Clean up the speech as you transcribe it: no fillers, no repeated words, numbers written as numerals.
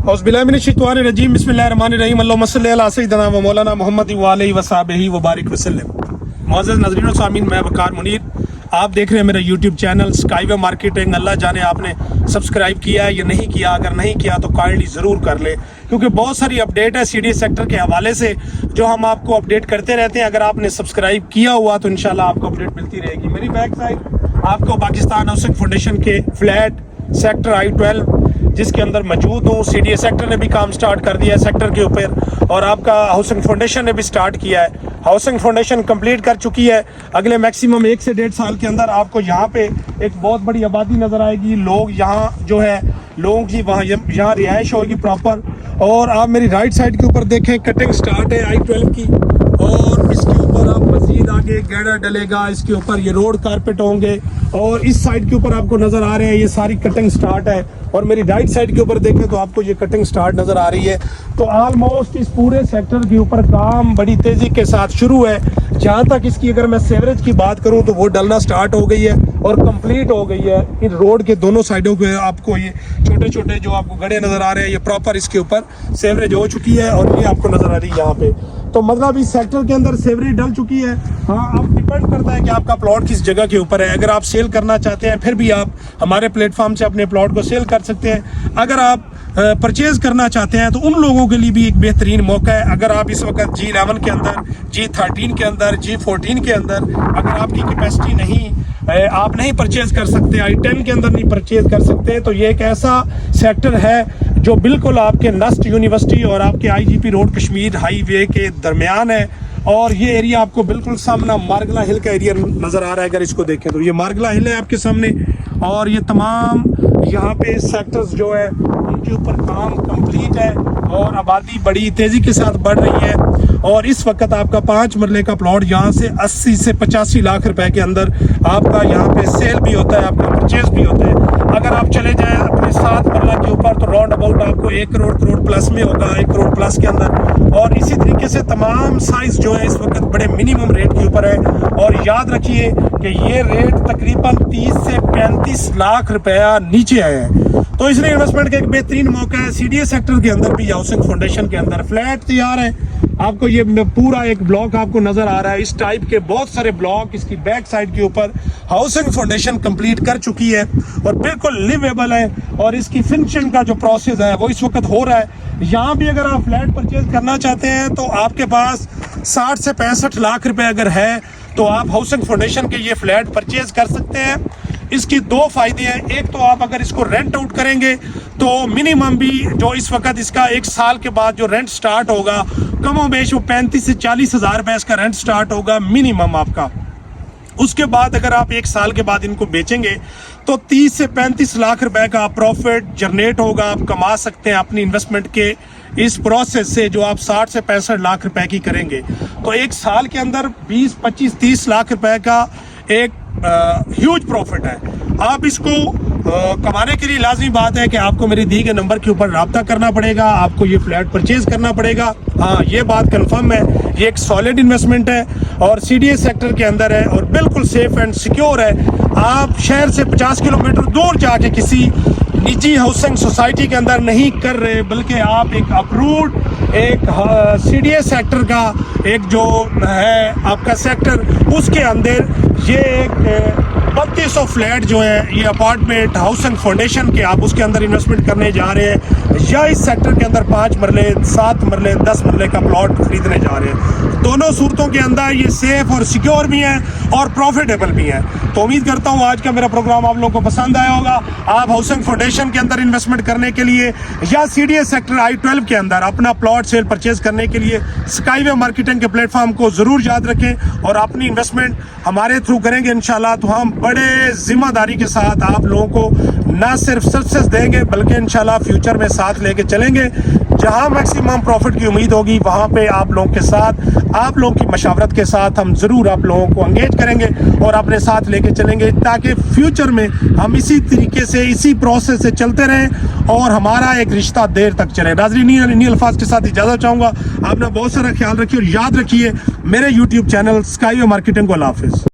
औज़ुबिल्लाहिमिनश्शैतानिर्रजीम बिस्मिल्लाहिर्रहमानिर्रहीम अल्लाहुम्मा सल्लि अला सय्यिदिना व मौलाना मुहम्मद व आलिहि व सहाबिहि व बारिक वसल्लम। मुअज़्ज़ज़ नाज़रीन व सामीन, मैं वक़ार मुनीर, आप देख रहे हैं मेरा यूट्यूब चैनल स्काईवे मार्केटिंग। अल्लाह जाने आपने सब्सक्राइब किया है या नहीं किया, अगर नहीं किया तो काइंडली ज़रूर कर ले, क्योंकि बहुत सारी अपडेट है सीडी सेक्टर के हवाले से जो हम आपको अपडेट करते रहते हैं। अगर आपने सब्सक्राइब किया हुआ तो इंशाल्लाह आपको अपडेट मिलती रहेगी। मेरी बैक साइड आपको पाकिस्तान हाउसिंग फाउंडेशन के फ्लैट सेक्टर I-12 जिसके अंदर मौजूद हूँ। CDA सेक्टर ने भी काम स्टार्ट कर दिया है सेक्टर के ऊपर, और आपका हाउसिंग फाउंडेशन ने भी स्टार्ट किया है। हाउसिंग फाउंडेशन कंप्लीट कर चुकी है। अगले मैक्सिमम 1 से 1.5 साल के अंदर आपको यहाँ पे एक बहुत बड़ी आबादी नज़र आएगी। लोग यहाँ जो है लोगों की वहाँ यहाँ रिहाइश होगी प्रॉपर। और आप मेरी राइट साइड के ऊपर देखें, कटिंग स्टार्ट है I-12 की, और इसके ऊपर आप मजीद आगे गेड़ा डलेगा, इसके ऊपर ये रोड कारपेट होंगे, और इस साइड के ऊपर आपको नज़र आ रहे हैं ये सारी कटिंग स्टार्ट है। और मेरी राइट साइड के ऊपर देखें तो आपको ये कटिंग स्टार्ट नज़र आ रही है। तो ऑलमोस्ट इस पूरे सेक्टर के ऊपर काम बड़ी तेज़ी के साथ शुरू है। जहाँ तक इसकी अगर मैं सीवरेज की बात करूँ तो वो डलना स्टार्ट हो गई है और कंप्लीट हो गई है। इन रोड के दोनों साइडों पे आपको ये छोटे छोटे जो आपको गड्ढे नज़र आ रहे हैं, ये प्रॉपर इसके ऊपर सीवरेज हो चुकी है, और ये आपको नज़र आ रही है यहाँ पे। तो मतलब इस सेक्टर के अंदर सीवरेज डल चुकी है। हाँ, अब डिपेंड करता है कि आपका प्लॉट किस जगह के ऊपर है। अगर आप सेल करना चाहते हैं फिर भी आप हमारे प्लेटफॉर्म से अपने प्लॉट को सेल कर सकते हैं। अगर आप परचेज करना चाहते हैं तो उन लोगों के लिए भी एक बेहतरीन मौका है। अगर आप इस वक्त G11 के अंदर, G13 के अंदर, G14 के अंदर अगर आपकी कैपेसिटी नहीं, आप नहीं परचेज कर सकते, I-10 के अंदर नहीं परचेज कर सकते, तो ये एक ऐसा सेक्टर है जो बिल्कुल आपके नस्ट यूनिवर्सिटी और आपके IGP रोड कश्मीर हाईवे के दरमियान है। और ये एरिया आपको बिल्कुल सामना मार्गला हिल का एरिया नज़र आ रहा है। अगर इसको देखें तो ये मार्गला हिल है आपके सामने, और ये तमाम यहाँ पे सेक्टर्स जो है उनके ऊपर काम कंप्लीट है, और आबादी बड़ी तेज़ी के साथ बढ़ रही है। और इस वक्त आपका 5 मरले का प्लॉट यहाँ से 80 से 85 लाख रुपए के अंदर आपका यहाँ पे सेल भी होता है, आपका परचेज भी होता है। अगर आप चले जाएं अपने 7 मरला के ऊपर तो राउंड अबाउट आपको 1 करोड़ प्लस में होगा, 1 करोड़ प्लस के अंदर। और इसी तरीके से तमाम साइज जो है इस वक्त बड़े मिनिमम रेट के ऊपर है। और याद रखिए कि ये रेट तकरीबन 30 से 35 लाख रुपया नीचे आए हैं। तो इसलिए इन्वेस्टमेंट का एक बेहतरीन मौका है। CDA सेक्टर के अंदर भी हाउसिंग फाउंडेशन के अंदर फ्लैट तैयार है। आपको ये पूरा एक ब्लॉक आपको नजर आ रहा है, इस टाइप के बहुत सारे ब्लॉक इसकी बैक साइड के ऊपर हाउसिंग फाउंडेशन कंप्लीट कर चुकी है और बिल्कुल लिवेबल है। और इसकी फिनिशिंग का जो प्रोसेस है वो इस वक्त हो रहा है। यहाँ भी अगर आप फ्लैट परचेज करना चाहते हैं तो आपके पास 60 से 65 लाख रुपए अगर है तो आप हाउसिंग फाउंडेशन के ये फ्लैट परचेज कर सकते हैं। इसकी 2 फायदे हैं। एक तो आप अगर इसको रेंट आउट करेंगे तो मिनिमम भी जो इस वक्त इसका 1 साल के बाद जो रेंट स्टार्ट होगा कमो बेश वो 35 से 40 हज़ार रुपये इसका रेंट स्टार्ट होगा मिनिमम आपका। उसके बाद अगर आप 1 साल के बाद इनको बेचेंगे तो 30 से 35 लाख रुपए का प्रॉफिट जनरेट होगा। आप कमा सकते हैं अपनी इन्वेस्टमेंट के इस प्रोसेस से, जो आप 60 से 65 लाख रुपए की करेंगे तो 1 साल के अंदर 20, 25, 30 लाख रुपए का एक ह्यूज प्रॉफिट है। आप इसको कमाने के लिए लाजमी बात है कि आपको मेरी दी गए नंबर के ऊपर रब्ता करना पड़ेगा, आपको ये फ्लैट परचेज करना पड़ेगा। हाँ, ये बात कंफर्म है, ये एक सॉलिड इन्वेस्टमेंट है और CDA सेक्टर के अंदर है और बिल्कुल सेफ एंड सिक्योर है। आप शहर से 50 किलोमीटर दूर जाके किसी निजी हाउसिंग सोसाइटी के अंदर नहीं कर रहे, बल्कि आप एक अप्रूव्ड एक CDA सेक्टर का एक जो है आपका सेक्टर, उसके अंदर ये एक 3200 फ्लैट जो है ये अपार्टमेंट हाउसिंग फाउंडेशन के आप उसके अंदर इन्वेस्टमेंट करने जा रहे हैं, या इस सेक्टर के अंदर 5 मरले, 7 मरले, 10 मरले का प्लॉट खरीदने जा रहे हैं। दोनों सूरतों के अंदर ये सेफ और सिक्योर भी है और प्रॉफिटेबल भी है। तो उम्मीद करता हूँ आज का मेरा प्रोग्राम आप लोगों को पसंद आया होगा। आप हाउसिंग फाउंडेशन के अंदर इन्वेस्टमेंट करने के लिए या CDA सेक्टर I-12 के अंदर अपना प्लॉट सेल परचेज करने के लिए स्काईवे मार्केटिंग के प्लेटफॉर्म को ज़रूर याद रखें और अपनी इन्वेस्टमेंट हमारे थ्रू करेंगे इंशाल्लाह, तो हम बड़े जिम्मेदारी के साथ आप लोगों को ना सिर्फ सक्सेस देंगे बल्कि इंशाल्लाह फ्यूचर में साथ लेके चलेंगे। जहां मैक्सिमम प्रॉफिट की उम्मीद होगी वहां पे आप लोगों के साथ, आप लोगों की मशावरत के साथ हम ज़रूर आप लोगों को एंगेज करेंगे और अपने साथ लेके चलेंगे, ताकि फ्यूचर में हम इसी तरीके से इसी प्रोसेस से चलते रहें और हमारा एक रिश्ता देर तक चले। नाज़रीन, इन्हीं अल्फाज के साथ इजाज़त चाहूँगा। आपने बहुत सारा ख्याल रखिए और याद रखिए मेरे YouTube चैनल स्काईवे मार्केटिंग को। अल्लाह हाफिज़।